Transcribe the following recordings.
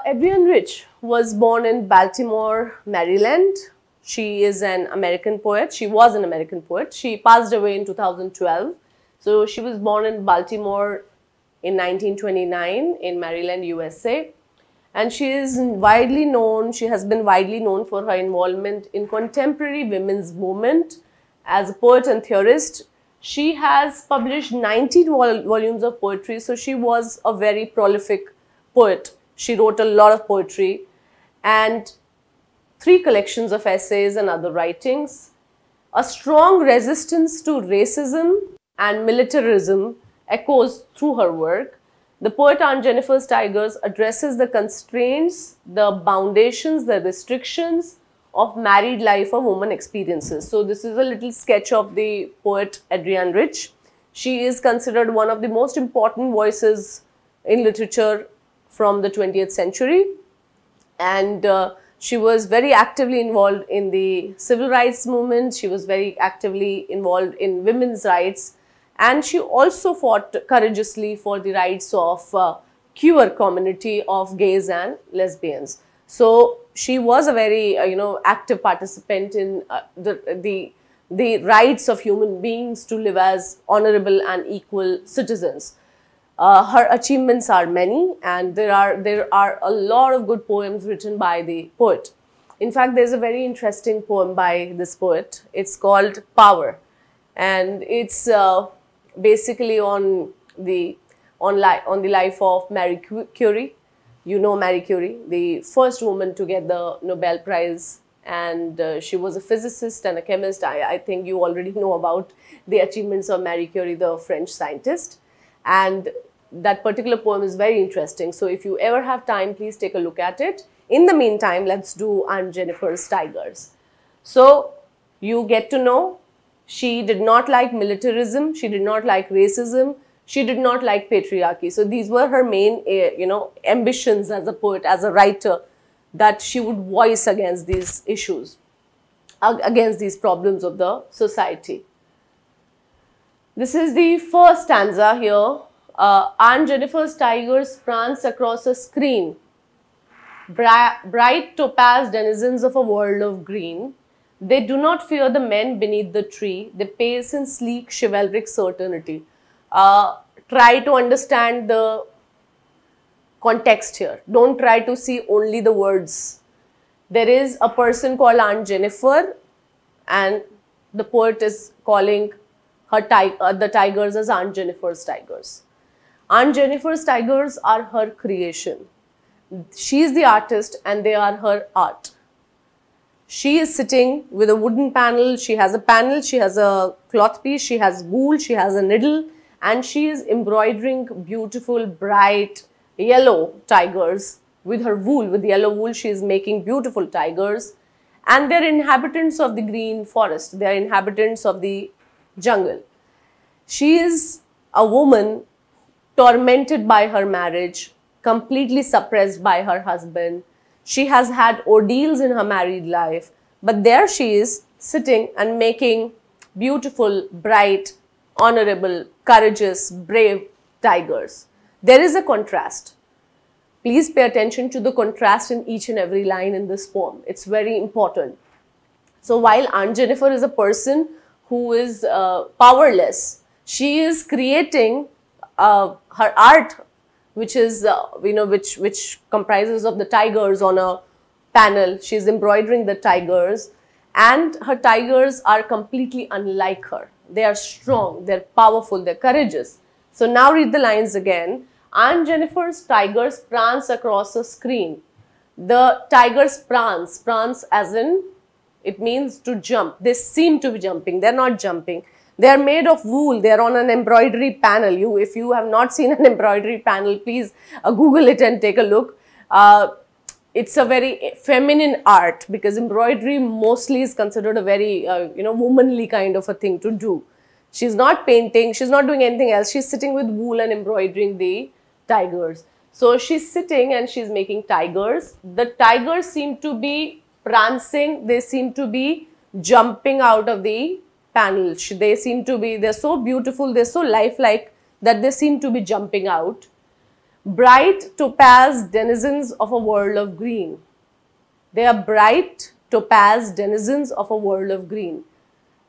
Adrienne Rich was born in Baltimore, Maryland. She is an American poet. She was an American poet. She passed away in 2012. So she was born in Baltimore in 1929 in Maryland, USA. And she is widely known, she has been widely known for her involvement in contemporary women's movement. As a poet and theorist, she has published 19 volumes of poetry, so she was a very prolific poet. She wrote a lot of poetry and 3 collections of essays and other writings. A strong resistance to racism and militarism echoes through her work. The poet Aunt Jennifer Steigers addresses the constraints, the foundations, the restrictions of married life or woman experiences. So this is a little sketch of the poet Adrienne Rich. She is considered one of the most important voices in literature from the 20th century, and she was very actively involved in the civil rights movement. She was very actively involved in women's rights, and she also fought courageously for the rights of queer community of gays and lesbians. So she was a very active participant in the rights of human beings to live as honorable and equal citizens. Her achievements are many, and there are a lot of good poems written by the poet. In fact, there's a very interesting poem by this poet. It's called Power, and it's basically on the life of Marie Curie. You know Marie Curie, the first woman to get the Nobel Prize, and she was a physicist and a chemist. I think you already know about the achievements of Marie Curie, the French scientist. And that particular poem is very interesting. So if you ever have time, please take a look at it. In the meantime, let's do Aunt Jennifer Steigers. So you get to know she did not like militarism, she did not like racism, she did not like patriarchy. So these were her main, ambitions as a poet, as a writer, that she would voice against these issues, against these problems of the society. This is the first stanza here. Aunt Jennifer Steigers prance across a screen. Bright topaz denizens of a world of green. They do not fear the men beneath the tree. They pace in sleek chivalric certainty. Try to understand the context here. Don't try to see only the words. There is a person called Aunt Jennifer, and the poet is calling her the tigers as Aunt Jennifer Steigers. Aunt Jennifer Steigers are her creation. She is the artist and they are her art. She is sitting with a wooden panel. She has a cloth piece, she has wool, she has a needle, and she is embroidering beautiful, bright, yellow tigers with her wool. With yellow wool, she is making beautiful tigers, and they're inhabitants of the green forest. They're inhabitants of the jungle. She is a woman tormented by her marriage, completely suppressed by her husband. She has had ordeals in her married life, but there she is sitting and making beautiful, bright, honorable, courageous, brave tigers. There is a contrast. Please pay attention to the contrast in each and every line in this poem. It's very important. So while Aunt Jennifer is a person who is powerless, she is creating her art, which is which comprises of the tigers on a panel. She's embroidering the tigers, and her tigers are completely unlike her. They are strong, they're powerful, they're courageous. So now read the lines again. Aunt Jennifer's tigers prance across a screen. The tigers prance as in, it means to jump. They seem to be jumping, they're not jumping. They are made of wool. They are on an embroidery panel. If you have not seen an embroidery panel, please Google it and take a look. It's a very feminine art, because embroidery mostly is considered a very womanly kind of a thing to do. She's not painting. She's not doing anything else. She's sitting with wool and embroidering the tigers. So she's sitting and she's making tigers. The tigers seem to be prancing. They seem to be jumping out of the panel. They're so beautiful, they're so lifelike that they seem to be jumping out. Bright topaz denizens of a world of green. They are bright topaz denizens of a world of green.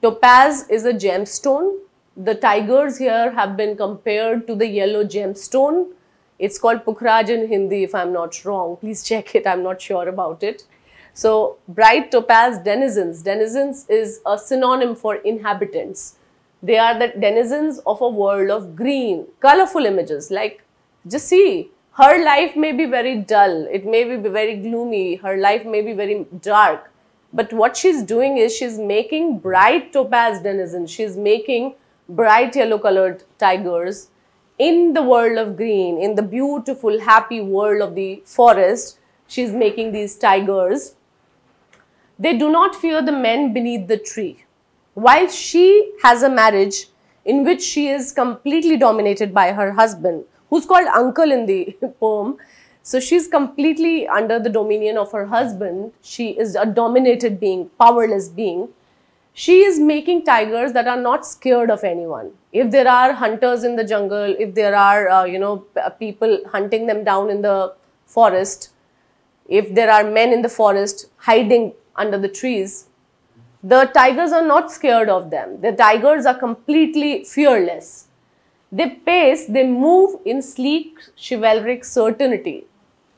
Topaz is a gemstone. The tigers here have been compared to the yellow gemstone. It's called Pukhraj in Hindi, if I'm not wrong. Please check it, I'm not sure about it. So, bright topaz denizens. Denizens is a synonym for inhabitants. They are the denizens of a world of green. Colorful images, like, just see, her life may be very dull, it may be very gloomy, her life may be very dark. But what she's doing is she's making bright topaz denizens. She's making bright yellow colored tigers in the world of green, in the beautiful, happy world of the forest. She's making these tigers. They do not fear the men beneath the tree. While she has a marriage in which she is completely dominated by her husband, who's called uncle in the poem. So she's completely under the dominion of her husband. She is a dominated being, powerless being. She is making tigers that are not scared of anyone. If there are hunters in the jungle, if there are, people hunting them down in the forest, if there are men in the forest hiding under the trees, the tigers are not scared of them. The tigers are completely fearless. They pace, they move in sleek, chivalric certainty.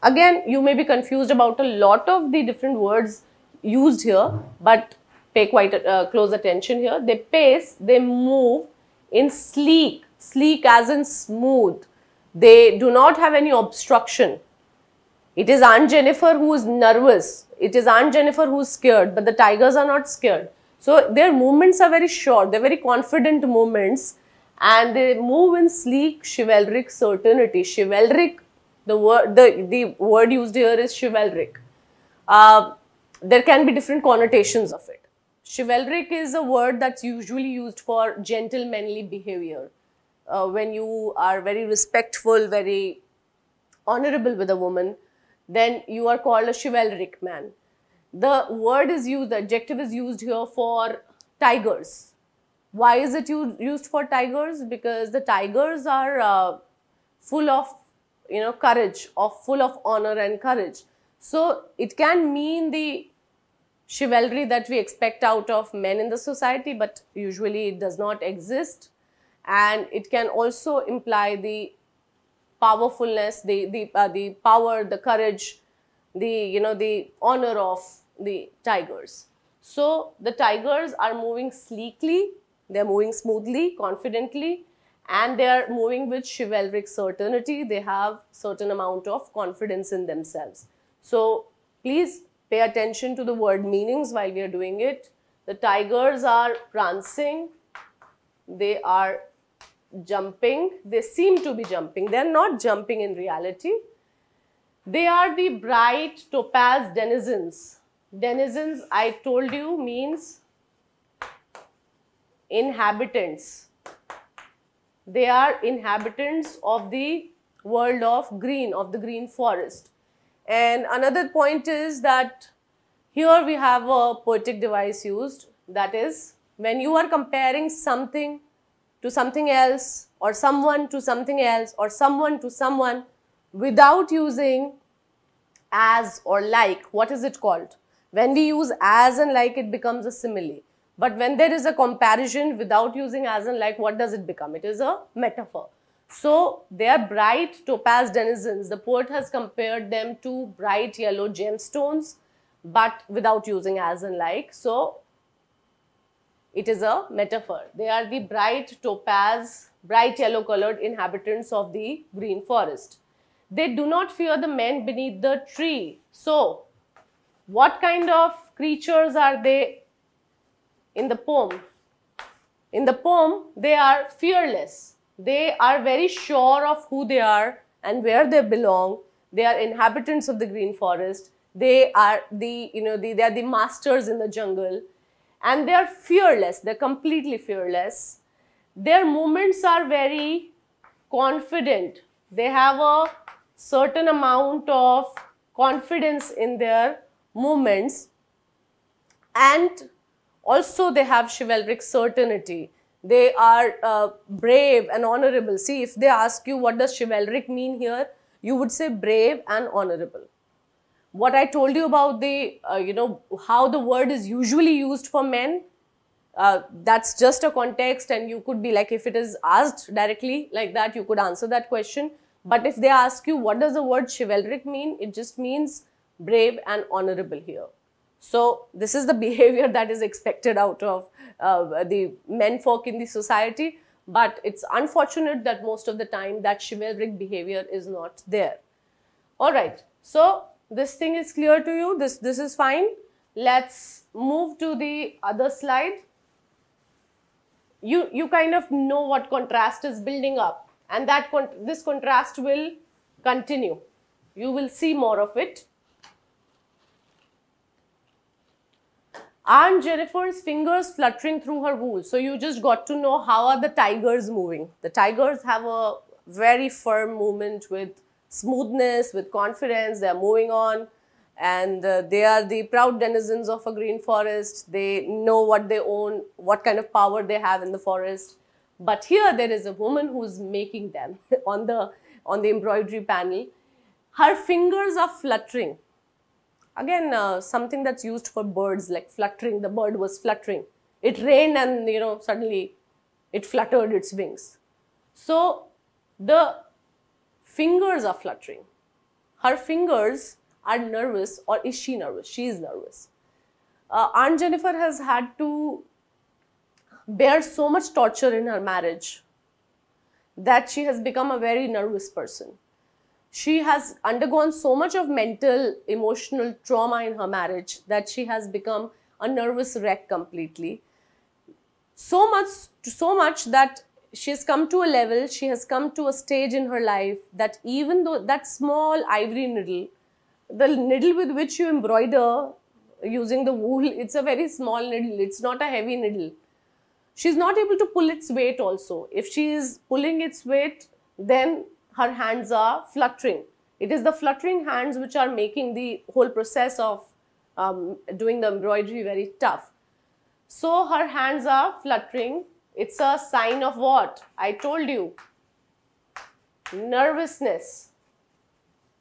Again, you may be confused about a lot of the different words used here, but pay quite close attention here. They pace, they move in sleek, sleek as in smooth. They do not have any obstruction. It is Aunt Jennifer who is nervous. It is Aunt Jennifer who is scared, but the tigers are not scared. So their movements are very short. They're very confident movements, and they move in sleek, chivalric certainty. Chivalric, the word used here is chivalric. There can be different connotations of it. Chivalric is a word that's usually used for gentlemanly behavior. When you are very respectful, very honorable with a woman, then you are called a chivalric man. The word is used, the adjective is used here for tigers. Why is it used for tigers? Because the tigers are full of courage, full of honor and courage. So it can mean the chivalry that we expect out of men in the society, but usually it does not exist. And it can also imply the powerfulness, the power, the courage, the honor of the tigers. So the tigers are moving sleekly, they're moving smoothly, confidently, and they are moving with chivalric certainty. They have certain amount of confidence in themselves. So please pay attention to the word meanings while we are doing it. The tigers are prancing, they are jumping, they seem to be jumping, they are not jumping in reality. They are the bright topaz denizens. Denizens, I told you, means inhabitants. They are inhabitants of the world of green, of the green forest. And another point is that here we have a poetic device used, that is, when you are comparing something to something else, or someone to something else, or someone to someone, without using as or like, what is it called? When we use as and like, it becomes a simile. But when there is a comparison without using as and like, what does it become? It is a metaphor. So they are bright topaz denizens. The poet has compared them to bright yellow gemstones, but without using as and like. So it is a metaphor. They are the bright topaz, bright yellow colored inhabitants of the green forest. They do not fear the men beneath the tree. So what kind of creatures are they in the poem? In the poem, they are fearless. They are very sure of who they are and where they belong. They are inhabitants of the green forest. They are they are the masters in the jungle, and they are fearless. They're completely fearless. Their movements are very confident. They have a certain amount of confidence in their movements, and also they have chivalric certainty. They are brave and honorable. See, if they ask you what does chivalric mean here, you would say brave and honorable. What I told you about the, how the word is usually used for men, that's just a context, and you could be like, if it is asked directly like that, you could answer that question. But if they ask you, what does the word chivalric mean? It just means brave and honorable here. So this is the behavior that is expected out of the men folk in the society. But it's unfortunate that most of the time that chivalric behavior is not there. All right. So this thing is clear to you. This is fine. Let's move to the other slide. You kind of know what contrast is building up, and that this contrast will continue. You will see more of it. Aunt Jennifer's fingers fluttering through her wool. So you just got to know how are the tigers moving. The tigers have a very firm movement with smoothness, with confidence. They are moving on, and they are the proud denizens of a green forest. They know what they own, what kind of power they have in the forest. But here there is a woman who's making them on the embroidery panel. Her fingers are fluttering. Again, something that's used for birds, like fluttering. The bird was fluttering. It rained and, suddenly it fluttered its wings. So the fingers are fluttering. Her fingers are nervous, or is she nervous? She is nervous. Aunt Jennifer has had to bear so much torture in her marriage that she has become a very nervous person. She has undergone so much of mental, emotional trauma in her marriage that she has become a nervous wreck completely. So much that she has come to a level, she has come to a stage in her life that even though that small ivory needle, the needle with which you embroider using the wool, it's a very small needle, it's not a heavy needle. She's not able to pull its weight also. If she is pulling its weight, then her hands are fluttering. It is the fluttering hands which are making the whole process of doing the embroidery very tough. So her hands are fluttering. It's a sign of what? I told you. Nervousness.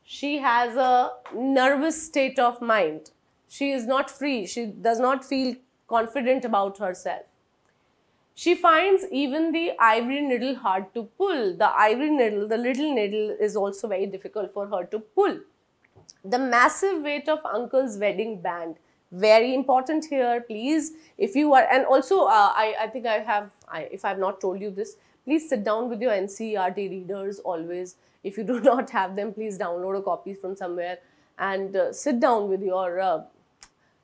She has a nervous state of mind. She is not free. She does not feel confident about herself. She finds even the ivory needle hard to pull. The ivory needle, the little needle, is also very difficult for her to pull. The massive weight of uncle's wedding band. Very important here, please. If you are, and also I think if I have not told you this, please sit down with your NCERT readers always. If you do not have them, please download a copy from somewhere and sit down with your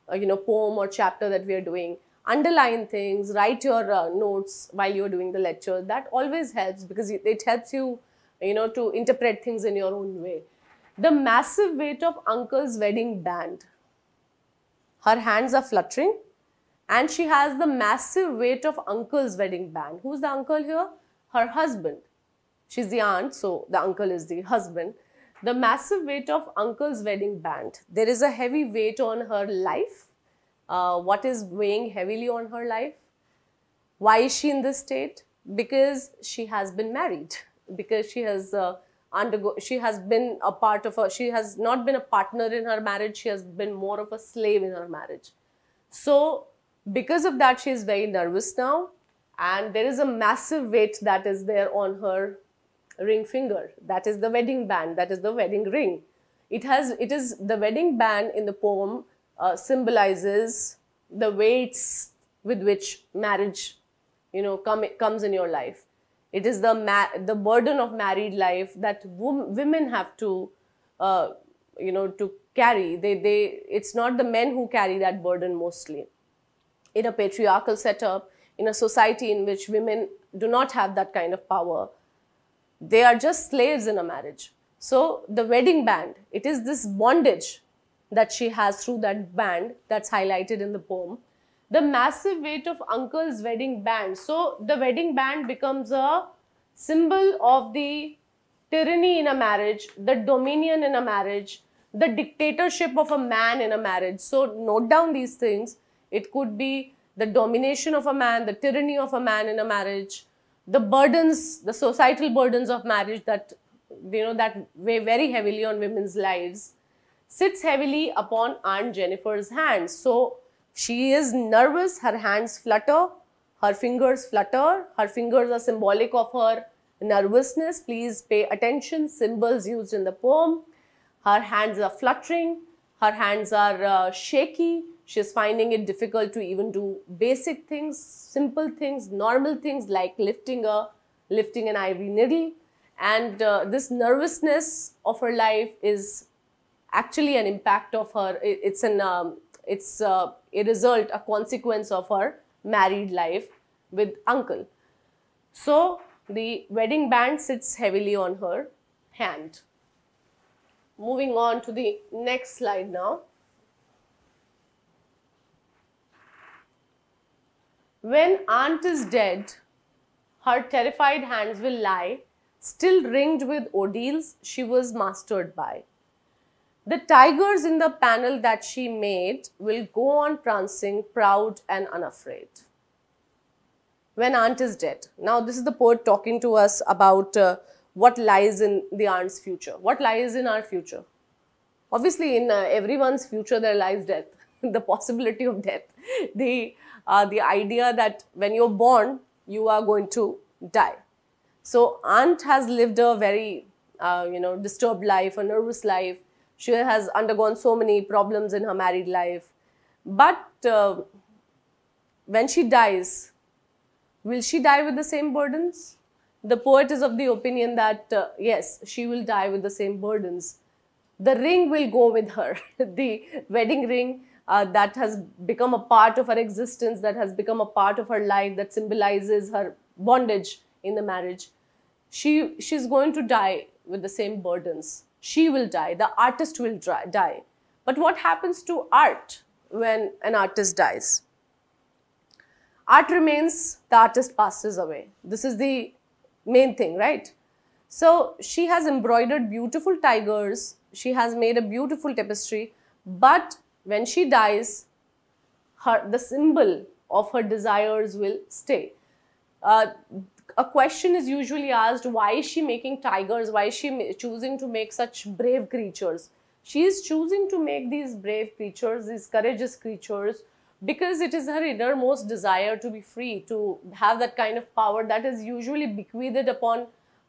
poem or chapter that we are doing. Underline things, write your notes while you're doing the lecture. That always helps because it helps you, to interpret things in your own way. The massive weight of uncle's wedding band. Her hands are fluttering and she has the massive weight of uncle's wedding band. Who's the uncle here? Her husband. She's the aunt, so the uncle is the husband. The massive weight of uncle's wedding band. There is a heavy weight on her life. What is weighing heavily on her life? Why is she in this state? Because she has been married. Because she has she has been a part of she has not been a partner in her marriage. She has been more of a slave in her marriage. So because of that, she is very nervous now. And there is a massive weight that is there on her ring finger. That is the wedding band. That is the wedding ring. It is the wedding band in the poem symbolizes the weights with which marriage, comes in your life. It is the burden of married life that women have to, to carry. It's not the men who carry that burden mostly. In a patriarchal setup, in a society in which women do not have that kind of power, they are just slaves in a marriage. So the wedding band, it is this bondage that she has through that band that's highlighted in the poem. The massive weight of uncle's wedding band. So the wedding band becomes a symbol of the tyranny in a marriage, the dominion in a marriage, the dictatorship of a man in a marriage. So note down these things. It could be the domination of a man, the tyranny of a man in a marriage, the burdens, the societal burdens of marriage that that weigh very heavily on women's lives, sits heavily upon Aunt Jennifer's hands. So she is nervous, her hands flutter, her fingers flutter, her fingers are symbolic of her nervousness. Please pay attention, symbols used in the poem. Her hands are fluttering, her hands are shaky, she's finding it difficult to even do basic things, simple things, normal things like lifting an ivory needle. And this nervousness of her life is actually an impact of her, it's a result, a consequence of her married life with uncle. So the wedding band sits heavily on her hand. Moving on to the next slide now. When aunt is dead, her terrified hands will lie, still ringed with ordeals she was mastered by. The tigers in the panel that she made will go on prancing, proud and unafraid. When aunt is dead. Now this is the poet talking to us about what lies in the aunt's future. What lies in our future? Obviously, in everyone's future there lies death, the possibility of death, the idea that when you're born, you are going to die. So aunt has lived a very disturbed life, a nervous life. She has undergone so many problems in her married life. But when she dies, will she die with the same burdens? The poet is of the opinion that yes, she will die with the same burdens. The ring will go with her. The wedding ring that has become a part of her existence, that has become a part of her life, that symbolizes her bondage in the marriage. She's going to die with the same burdens. She will die. The artist will die. But what happens to art when an artist dies? Art remains, the artist passes away. This is the main thing, right? So she has embroidered beautiful tigers, she has made a beautiful tapestry, but when she dies, the symbol of her desires will stay. A question is usually asked, why is she making tigers? Why is she choosing to make such brave creatures? She is choosing to make these brave creatures, these courageous creatures, because it is her innermost desire to be free, to have that kind of power that is usually bequeathed upon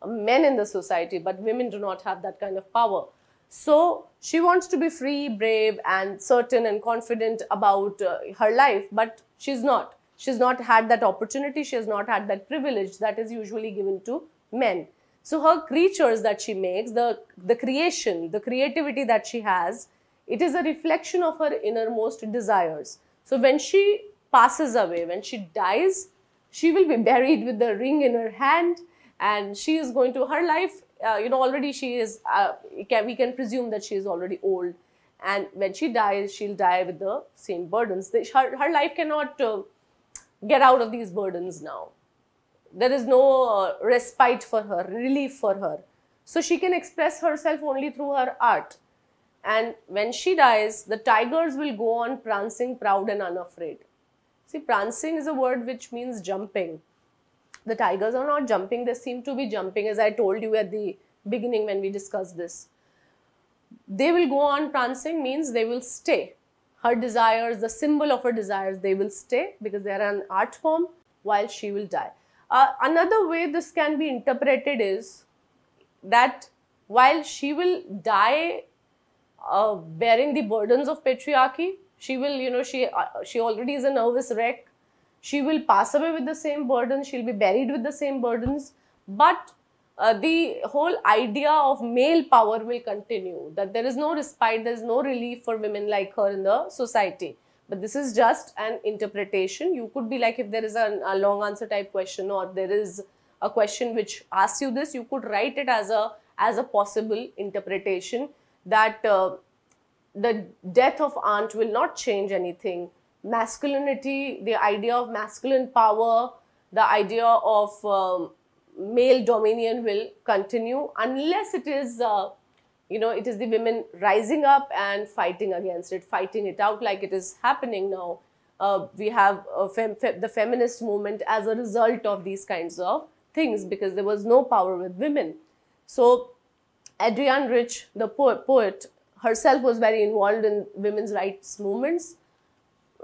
men in the society, but women do not have that kind of power. So she wants to be free, brave and certain and confident about her life, but she's not. She's not had that opportunity, she has not had that privilege that is usually given to men. So her creatures that she makes, the creation, the creativity that she has, it is a reflection of her innermost desires. So when she passes away, when she dies, she will be buried with the ring in her hand, and she is going to, her life, already she is, we can presume that she is already old. And when she dies, she'll die with the same burdens. Her life cannot get out of these burdens now. There is no respite for her, relief for her. So she can express herself only through her art. And when she dies, the tigers will go on prancing, proud and unafraid. See, prancing is a word which means jumping. The tigers are not jumping, they seem to be jumping, as I told you at the beginning when we discussed this. They will go on prancing means they will stay. Her desires, the symbol of her desires, they will stay because they are an art form, while she will die. Another way this can be interpreted is that while she will die bearing the burdens of patriarchy, she will, she already is a nervous wreck. She will pass away with the same burdens, she'll be buried with the same burdens, but the whole idea of male power will continue, that there is no respite, there is no relief for women like her in the society. But this is just an interpretation. You could be like, if there is a long answer type question, or there is a question which asks you this, you could write it as a possible interpretation, that the death of aunt will not change anything. Masculinity, the idea of masculine power, the idea of male dominion will continue unless it is, it is the women rising up and fighting against it, fighting it out like it is happening now. We have the feminist movement as a result of these kinds of things, because there was no power with women. So Adrienne Rich, the poet herself, was very involved in women's rights movements,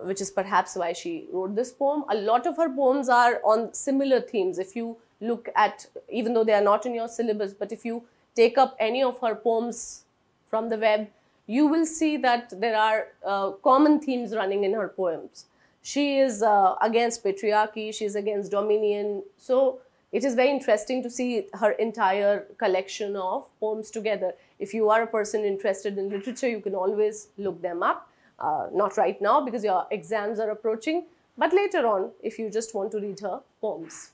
which is perhaps why she wrote this poem. A lot of her poems are on similar themes. If you look at, even though they are not in your syllabus, but if you take up any of her poems from the web, you will see that there are common themes running in her poems. She is against patriarchy, she is against dominion. So it is very interesting to see her entire collection of poems together. If you are a person interested in literature, you can always look them up. Not right now because your exams are approaching, but later on if you just want to read her poems.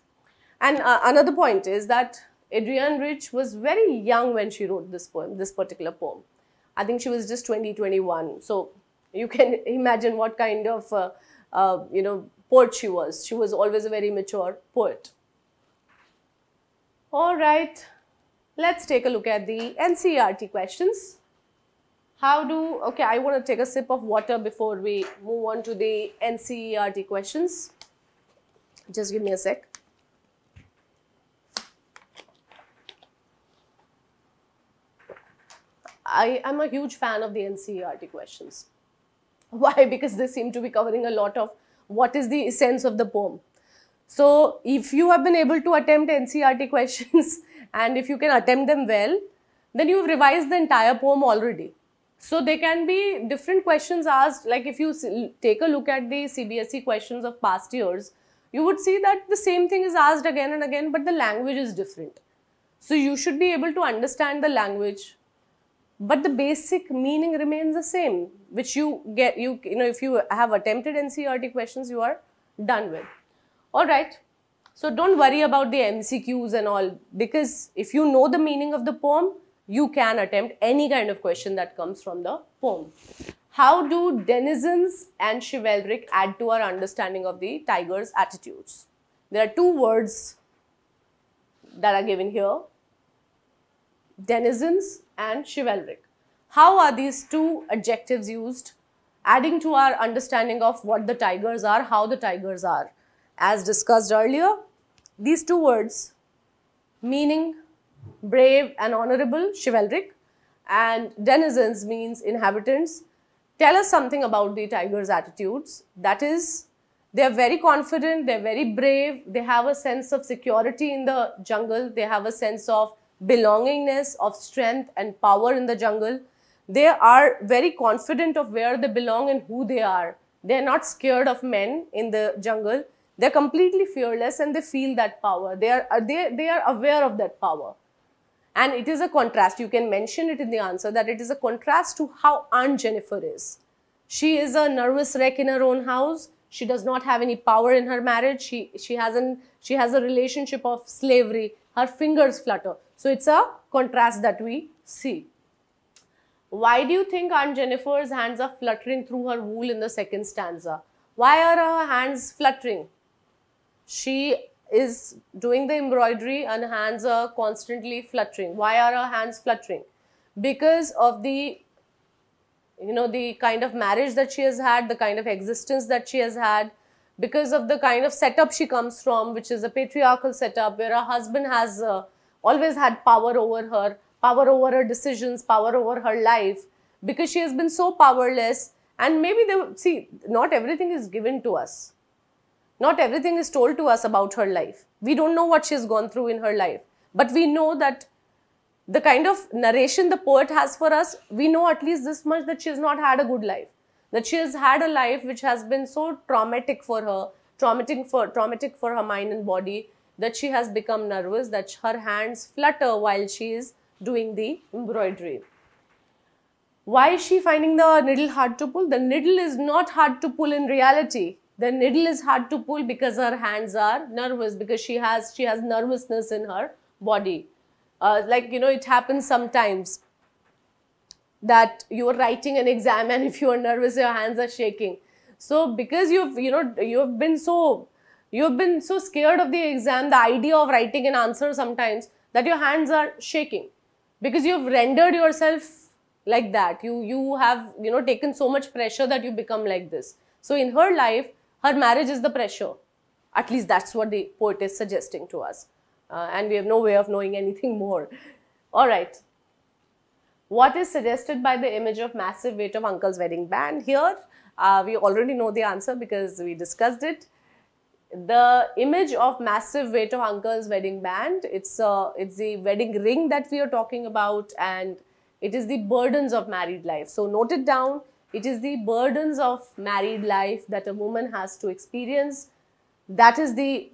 And another point is that Adrienne Rich was very young when she wrote this poem, this particular poem. I think she was just 20, 21. So you can imagine what kind of poet she was. She was always a very mature poet. All right, let's take a look at the NCERT questions. Okay, I want to take a sip of water before we move on to the NCERT questions. Just give me a sec. I am a huge fan of the NCERT questions. Why? Because they seem to be covering a lot of what is the essence of the poem. So if you have been able to attempt NCERT questions and if you can attempt them well, then you've revised the entire poem already. So there can be different questions asked, like if you take a look at the CBSE questions of past years, you would see that the same thing is asked again and again, but the language is different. So you should be able to understand the language, but the basic meaning remains the same, which you get, if you have attempted NCERT questions, you are done with. All right. So don't worry about the MCQs and all, because if you know the meaning of the poem, you can attempt any kind of question that comes from the poem. How do denizens and chivalric add to our understanding of the tiger's attitudes? There are two words that are given here, denizens and chivalric. How are these two adjectives used, adding to our understanding of what the tigers are, how the tigers are? As discussed earlier, these two words, meaning brave and honorable, chivalric, and denizens means inhabitants, tell us something about the tiger's attitudes. That is, they are very confident, they are very brave, they have a sense of security in the jungle, they have a sense of belongingness, of strength and power in the jungle. They are very confident of where they belong and who they are. They are not scared of men in the jungle. They are completely fearless and they feel that power. They are aware of that power. And it is a contrast. You can mention it in the answer that it is a contrast to how Aunt Jennifer is. She is a nervous wreck in her own house. She does not have any power in her marriage. She has a relationship of slavery. Her fingers flutter. So it's a contrast that we see. Why do you think Aunt Jennifer's hands are fluttering through her wool in the second stanza? Why are her hands fluttering? She is doing the embroidery and hands are constantly fluttering. Why are her hands fluttering? Because of the kind of marriage that she has had, the kind of existence that she has had, because of the kind of setup she comes from, which is a patriarchal setup where her husband has always had power over her decisions, power over her life, because she has been so powerless. And maybe not everything is given to us. Not everything is told to us about her life. We don't know what she's gone through in her life. But we know that the kind of narration the poet has for us, we know at least this much, that she has not had a good life. That she has had a life which has been so traumatic for her, traumatic for her mind and body, that she has become nervous, that her hands flutter while she is doing the embroidery. Why is she finding the needle hard to pull? The needle is not hard to pull in reality. The needle is hard to pull because her hands are nervous, because she has nervousness in her body. It happens sometimes that you are writing an exam and if you are nervous, your hands are shaking. So because you've been so scared of the exam, the idea of writing an answer sometimes, that your hands are shaking because you've rendered yourself like that. You have taken so much pressure that you become like this. So in her life, her marriage is the pressure. At least that's what the poet is suggesting to us. And we have no way of knowing anything more. All right. What is suggested by the image of massive weight of uncle's wedding band? Here, we already know the answer because we discussed it. The image of massive weight of uncle's wedding band, it's the wedding ring that we are talking about, and it is the burdens of married life. So note it down. It is the burdens of married life that a woman has to experience. That is the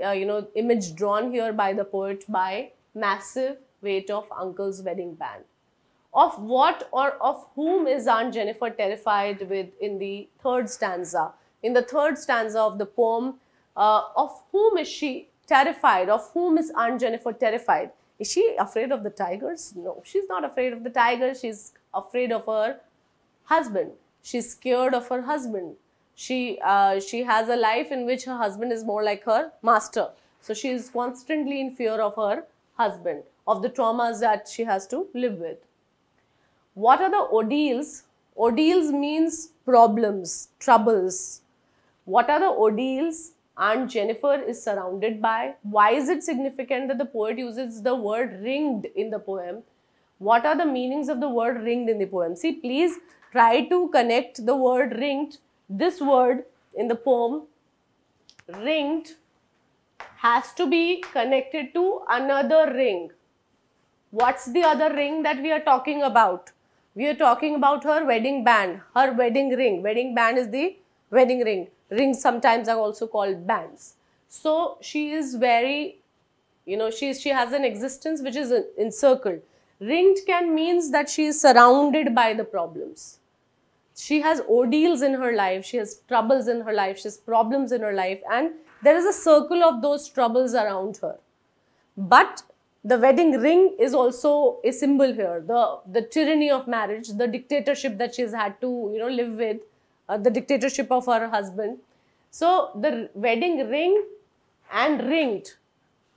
image drawn here by the poet, by massive weight of uncle's wedding band. Of what or of whom is Aunt Jennifer terrified with in the third stanza? In the third stanza of the poem, of whom is she terrified? Of whom is Aunt Jennifer terrified? Is she afraid of the tigers? No, she's not afraid of the tigers. She's afraid of her husband. She's scared of her husband. She has a life in which her husband is more like her master. So she is constantly in fear of her husband, of the traumas that she has to live with. What are the ordeals? Ordeals means problems, troubles. What are the ordeals Aunt Jennifer is surrounded by? Why is it significant that the poet uses the word ringed in the poem? What are the meanings of the word ringed in the poem? See, please try to connect the word ringed. This word in the poem, ringed, has to be connected to another ring. What's the other ring that we are talking about? We are talking about her wedding band, her wedding ring. Wedding band is the wedding ring. Rings sometimes are also called bands. So she is very, she has an existence which is encircled. Ringed can means that she is surrounded by the problems. She has ordeals in her life, she has troubles in her life, she has problems in her life, and there is a circle of those troubles around her. But the wedding ring is also a symbol here. The tyranny of marriage, the dictatorship that she's had to live with, the dictatorship of her husband. So the wedding ring and ringed,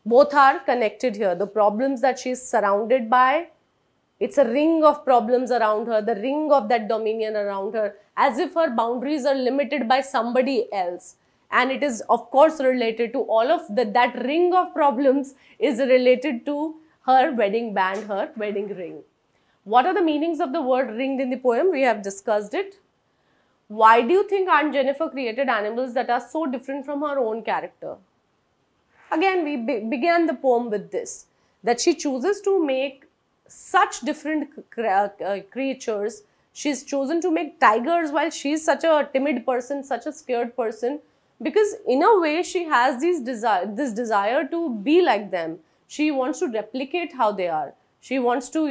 both are connected here. The problems that she is surrounded by, it's a ring of problems around her, the ring of that dominion around her, as if her boundaries are limited by somebody else. And it is of course related to all of that ring of problems is related to her wedding band, her wedding ring. What are the meanings of the word ringed in the poem? We have discussed it. Why do you think Aunt Jennifer created animals that are so different from her own character? Again, we began the poem with this, that she chooses to make such different creatures. She's chosen to make tigers while she's such a timid person, such a scared person, because in a way she has this desire to be like them. She wants to replicate how they are. She wants to,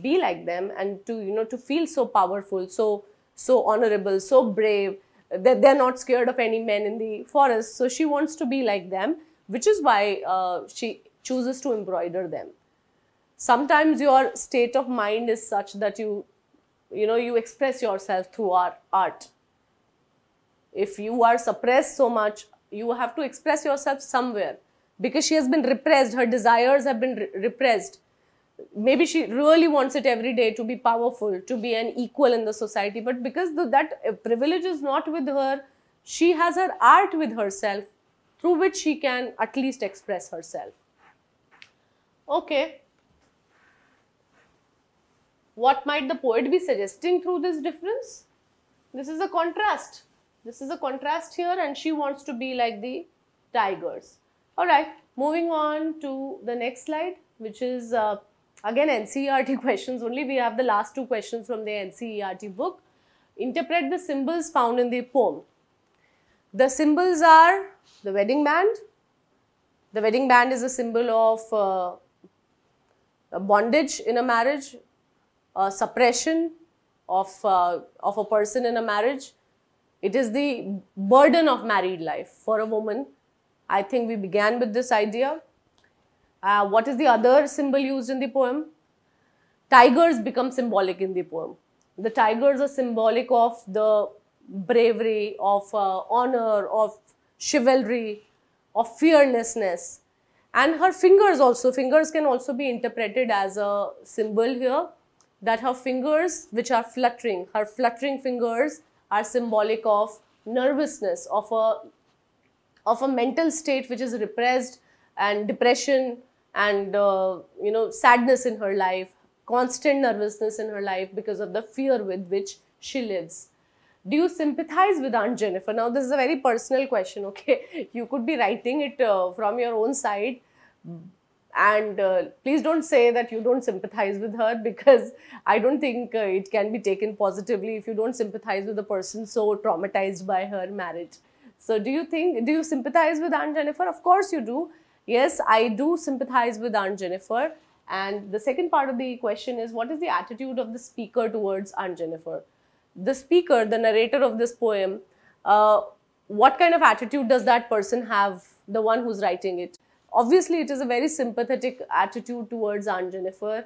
be like them, and to feel so powerful, so honorable, so brave, that they're not scared of any men in the forest. So she wants to be like them, which is why she chooses to embroider them. Sometimes your state of mind is such that you express yourself through art. If you are suppressed so much, you have to express yourself somewhere, because she has been repressed, her desires have been repressed. Maybe she really wants it every day to be powerful, to be an equal in the society, but because that privilege is not with her, she has her art with herself, through which she can at least express herself. Okay. What might the poet be suggesting through this difference? This is a contrast. This is a contrast here, and she wants to be like the tigers. Alright, moving on to the next slide, which is again NCERT questions only. We have the last two questions from the NCERT book. Interpret the symbols found in the poem. The symbols are the wedding band. The wedding band is a symbol of a bondage in a marriage, suppression of a person in a marriage. It is the burden of married life for a woman. I think we began with this idea. What is the other symbol used in the poem? Tigers become symbolic in the poem. The tigers are symbolic of the bravery, of honor, of chivalry, of fearlessness. And her fingers also, fingers can also be interpreted as a symbol here, that her fingers, which are fluttering, her fluttering fingers are symbolic of nervousness, of a mental state which is repressed, and depression, and sadness in her life. constant nervousness in her life because of the fear with which she lives. Do you sympathize with Aunt Jennifer? Now, this is a very personal question, okay? You could be writing it from your own side. And please don't say that you don't sympathize with her, because I don't think it can be taken positively if you don't sympathize with a person so traumatized by her marriage. So do you sympathize with Aunt Jennifer? Of course you do. Yes, I do sympathize with Aunt Jennifer. And the second part of the question is, what is the attitude of the speaker towards Aunt Jennifer? The speaker, the narrator of this poem, what kind of attitude does that person have, the one who's writing it? Obviously, it is a very sympathetic attitude towards Aunt Jennifer.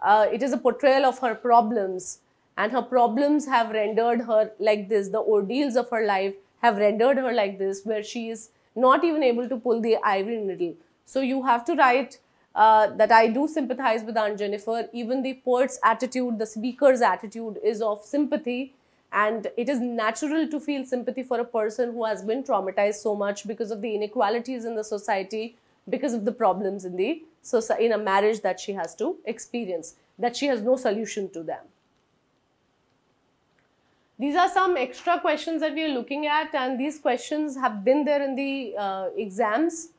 It is a portrayal of her problems, and her problems have rendered her like this. The ordeals of her life have rendered her like this, where she is not even able to pull the ivory needle. So you have to write that I do sympathize with Aunt Jennifer. Even the poet's attitude, the speaker's attitude is of sympathy, and it is natural to feel sympathy for a person who has been traumatized so much because of the inequalities in the society, because of the problems in the in a marriage that she has to experience, that she has no solution to them. These are some extra questions that we are looking at, and these questions have been there in the exams.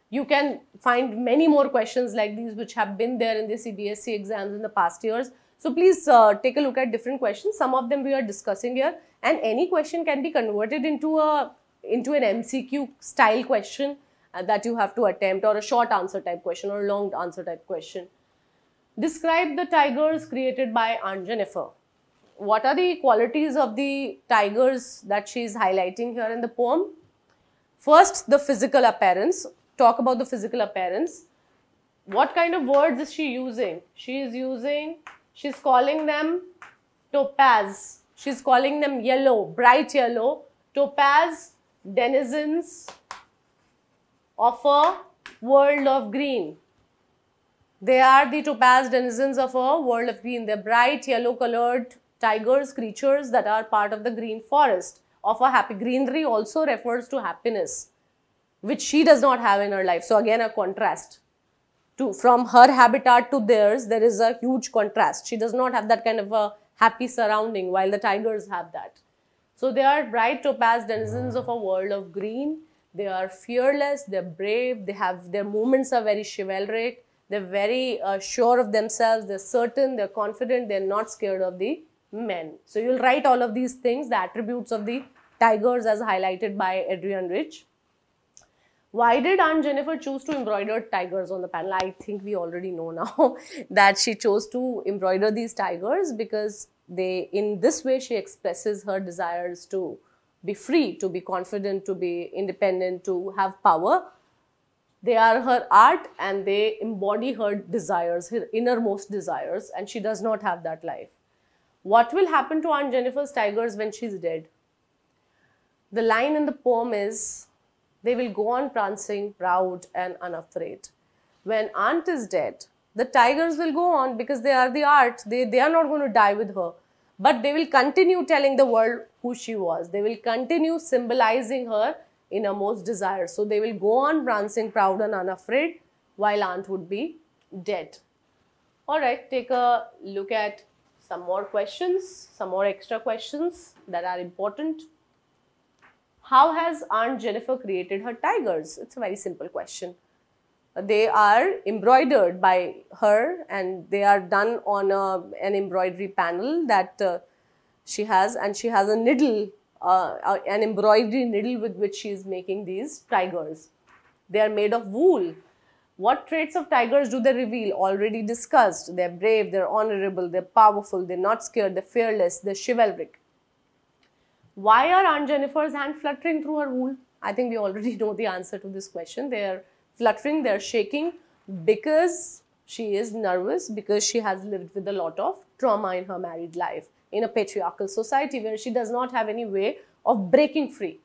You can find many more questions like these which have been there in the CBSE exams in the past years. So please take a look at different questions. Some of them we are discussing here, and any question can be converted into an MCQ style question that you have to attempt, or a short answer type question, or a long answer type question. Describe the tigers created by Aunt Jennifer. What are the qualities of the tigers that she is highlighting here in the poem? First, the physical appearance. Talk about the physical appearance. What kind of words is she using? She's calling them topaz. She's calling them yellow, bright yellow. Topaz, denizens of a world of green. They are the topaz denizens of a world of green. They're bright yellow colored tigers, creatures that are part of the green forest of a happy. Greenery also refers to happiness, which she does not have in her life. So again, a contrast. From her habitat to theirs, there is a huge contrast. She does not have that kind of a happy surrounding, while the tigers have that. So they are bright topaz denizens of a world of green. They are fearless, they're brave, their movements are very chivalric, they're very sure of themselves, they're certain, they're confident, they're not scared of the men. So you'll write all of these things, the attributes of the tigers as highlighted by Adrienne Rich. Why did Aunt Jennifer choose to embroider tigers on the panel? I think we already know now that she chose to embroider these tigers because in this way she expresses her desires to be free, to be confident, to be independent, to have power. They are her art and they embody her desires, her innermost desires, and she does not have that life. What will happen to Aunt Jennifer's tigers when she's dead? The line in the poem is, they will go on prancing, proud and unafraid. When Aunt is dead, the tigers will go on because they are the art. They are not going to die with her. But they will continue telling the world who she was. They will continue symbolizing her innermost desires. So they will go on prancing, proud and unafraid, while Aunt would be dead. Alright, take a look at some more questions, some more extra questions that are important. How has Aunt Jennifer created her tigers? It's a very simple question. They are embroidered by her and they are done on an embroidery panel that she has, and she has a needle, an embroidery needle with which she is making these tigers. They are made of wool. What traits of tigers do they reveal? Already discussed. They're brave, they're honorable, they're powerful, they're not scared, they're fearless, they're chivalric. Why are Aunt Jennifer's hands fluttering through her wool? I think we already know the answer to this question. They are fluttering, they are shaking because she is nervous, because she has lived with a lot of trauma in her married life in a patriarchal society where she does not have any way of breaking free.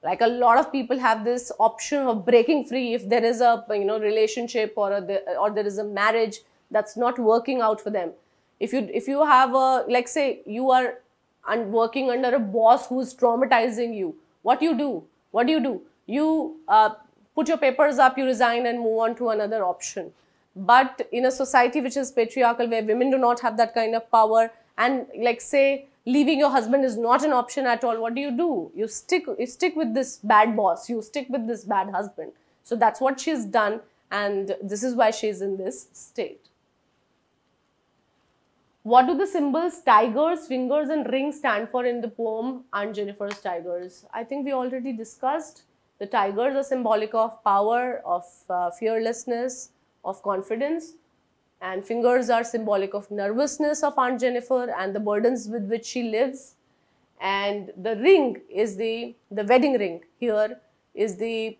Like a lot of people have this option of breaking free if there is a relationship or there is a marriage that's not working out for them. If you have a, like say you are working under a boss who's traumatizing you, what do you do? What do? You put your papers up, you resign and move on to another option. But in a society which is patriarchal, where women do not have that kind of power, and like say leaving your husband is not an option at all, what do? You stick with this bad boss, you stick with this bad husband. So that's what she's done, and this is why she's in this state. What do the symbols tigers, fingers, and ring stand for in the poem Aunt Jennifer's Tigers? I think we already discussed. The tigers are symbolic of power, of fearlessness, of confidence, and fingers are symbolic of nervousness of Aunt Jennifer and the burdens with which she lives. And the ring is the wedding ring here is the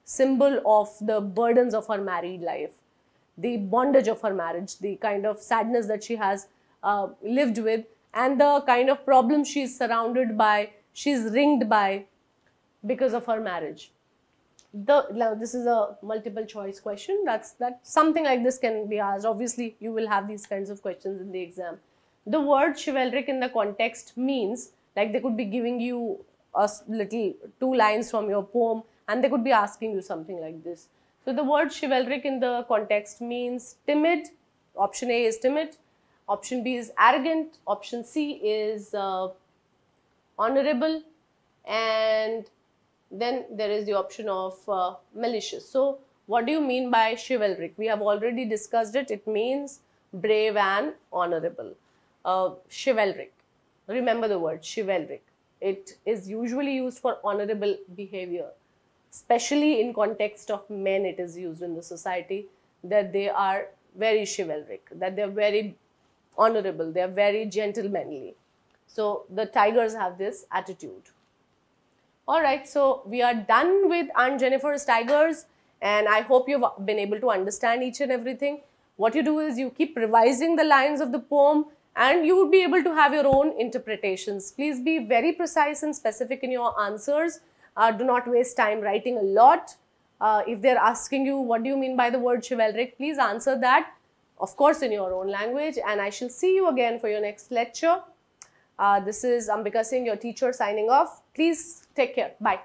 symbol of the burdens of her married life, the bondage of her marriage, the kind of sadness that she has lived with, and the kind of problems she's surrounded by, she's ringed by because of her marriage. Now this is a multiple choice question. That something like this can be asked. Obviously, you will have these kinds of questions in the exam. The word chivalric in the context means, like they could be giving you a little 2 lines from your poem, and they could be asking you something like this. So the word chivalric in the context means timid. Option A is timid. Option B is arrogant. Option C is honorable. And then there is the option of malicious. So what do you mean by chivalric? We have already discussed it. It means brave and honorable. Chivalric. Remember the word chivalric. It is usually used for honorable behavior. Especially in context of men, it is used in the society, that they are very chivalric, that they are very honorable, they are very gentlemanly. So the tigers have this attitude. Alright, so we are done with Aunt Jennifer's Tigers, and I hope you've been able to understand each and everything. What you do is you keep revising the lines of the poem, and you would be able to have your own interpretations. Please be very precise and specific in your answers. Do not waste time writing a lot. If they're asking you what do you mean by the word chivalric, please answer that, of course, in your own language, and I shall see you again for your next lecture. This is Ambika Singh, your teacher, signing off. Please take care. Bye.